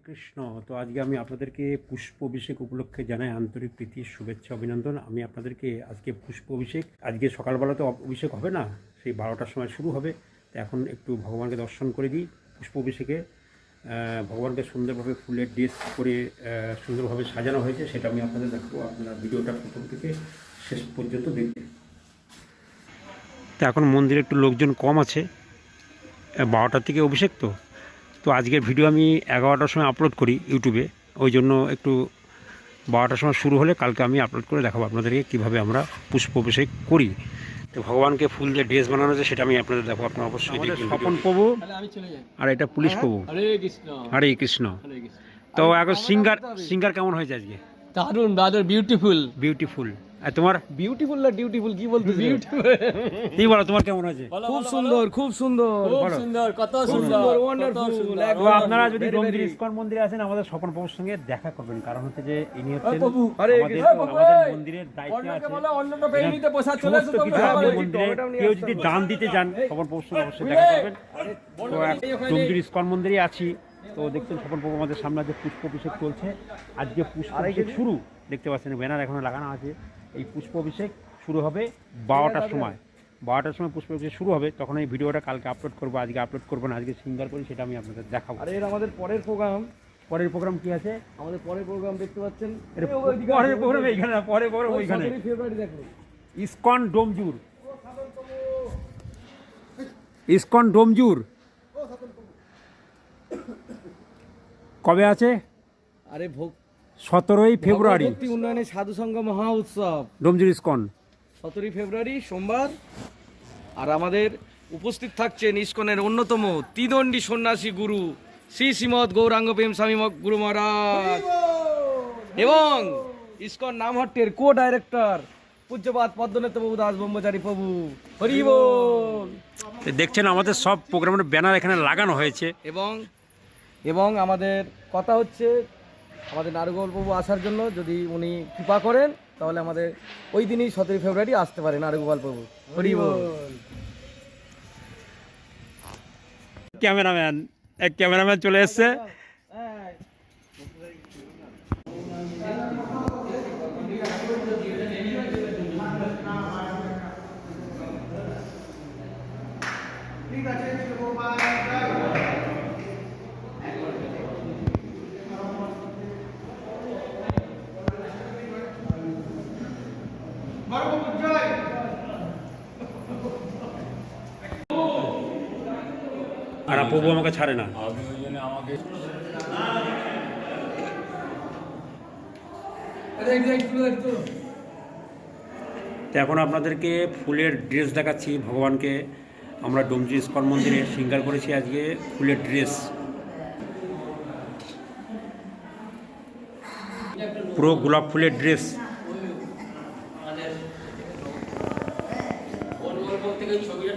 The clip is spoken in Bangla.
কৃষ্ণ। তো আজকে আমি আপনাদেরকে পুষ্প অভিষেক উপলক্ষে জানাই আন্তরিক প্রীতি, শুভেচ্ছা, অভিনন্দন। আমি আপনাদেরকে আজকে পুষ্প অভিষেক, আজকে সকালবেলা তো অভিষেক হবে না, সেই 12টার সময় শুরু হবে। তো এখন একটু ভগবানকে দর্শন করে দিই। পুষ্প অভিষেকে ভগবানকে সুন্দরভাবে ফুলের ড্রেস করে সুন্দরভাবে সাজানো হয়েছে, সেটা আমি আপনাদের দেখাবো। আপনারা ভিডিওটা প্রথম থেকে শেষ পর্যন্ত দেখবেন। তো এখন মন্দিরে একটু লোকজন কম আছে, 12টার থেকে অভিষেক। তো আজকের ভিডিও আমি 11টার সময় আপলোড করি ইউটিউবে, ওই জন্য একটু 12টার সময় শুরু হলে কালকে আমি আপলোড করে দেখাবো আপনাদেরকে কীভাবে আমরা পুষ্প অভিষেক করি। তো ভগবানকে ফুল দিয়ে ড্রেস বানানো যায় সেটা আমি আপনাদের দেখো। আপনারা অবশ্যই স্বপন প্রভু আর এটা পুলিশ প্রভু। হরে কৃষ্ণ। তো এখন সিঙ্গার কেমন হয়েছে আজকে? দারুন দারুন, বিউটিফুল। আর তোমার বিউটিফুল না ডিউটিফুল কি বলতে? কি বলো, তোমার কেমন হয়েছে? খুব সুন্দর, খুব সুন্দর, খুব সুন্দর, কত সুন্দর, ওয়ান্ডারফুল। তো আপনারা যদি ডোমজুর ইসকন মন্দিরে আসেন, আমাদের স্বপন প্রভুর সঙ্গে দেখা করবেন, কারণ হচ্ছে যে ইনি হচ্ছেন আমাদের মন্দিরের দায়িত্বে আছে। সমস্ত কিছু আপনি মন্দিরে কেউ যদি দান দিতে চান, স্বপন প্রভুর সঙ্গে অবশ্যই দেখা করবেন। তো ডোমজুর ইসকন মন্দিরে আছি। তো দেখছেন স্বপন প্রভু আমাদের সামনে আজকে পুষ্প অভিষেক চলছে। আজকে পুষ্প অভিষেক শুরু, দেখতে পাচ্ছেন ব্যানার এখনো লাগানো আছে। এই পুষ্প অভিষেক শুরু হবে 12টার সময়। 12টার সময় পুষ্প অভিষেক শুরু হবে, তখন এই ভিডিওটা কালকে আপলোড করবো। আজকে আপলোড করবো না, আজকে সিঙ্গার করি, সেটা আমি আপনাদের দেখাবো। আর এর আমাদের পরের প্রোগ্রাম কি আছে? আমাদের পরের প্রোগ্রাম দেখতে পাচ্ছেন, পরের প্রোগ্রাম এইখানে না, পরের প্রোগ্রাম ওইখানে। ফেব্রুয়ারি দেখো, ইসকন ডোমজুর। ইসকন ডোমজুর কবে আছে? আরে 17ই ফেব্রুয়ারি ভক্তি উন্নয়নে সাধু সংঘ মহা উৎসব, ডোমজুর ইসকন 17ই ফেব্রুয়ারি সোমবার। আর আমাদের উপস্থিত থাকছেন ইসকনের অন্যতম ত্রিদণ্ডী সন্ন্যাসী গুরু শ্রী শ্রীমৎ গৌরাঙ্গ প্রেম স্বামী গুরু মহারাজ এবং ইসকন নামহট্টের কো ডাইরেক্টর পূজ্যপাত পদ্মনেত্র প্রভু দাস ব্রহ্মচারী প্রভু। হরি বল। দেখছেন আমাদের সব প্রোগ্রামের ব্যানার এখানে লাগানো হয়েছে। এবং আমাদের কথা হচ্ছে আমাদের নারুগোপাল প্রভু আসার জন্য, যদি উনি কৃপা করেন তাহলে আমাদের ওই দিনই 17ই ফেব্রুয়ারি আসতে পারে নারুগোপাল প্রভু। হরি বল। ক্যামেরাম্যান চলে এসছে। আর প্রভু আমাকে ছাড়ে না। তো এখন আপনাদেরকে ফুলের ড্রেস দেখাচ্ছি ভগবানকে। আমরা ডোমজুর ইসকন মন্দিরে সিঙ্গার করেছি আজকে ফুলের ড্রেস, পুরো গোলাপ ফুলের ড্রেস। ছবিটা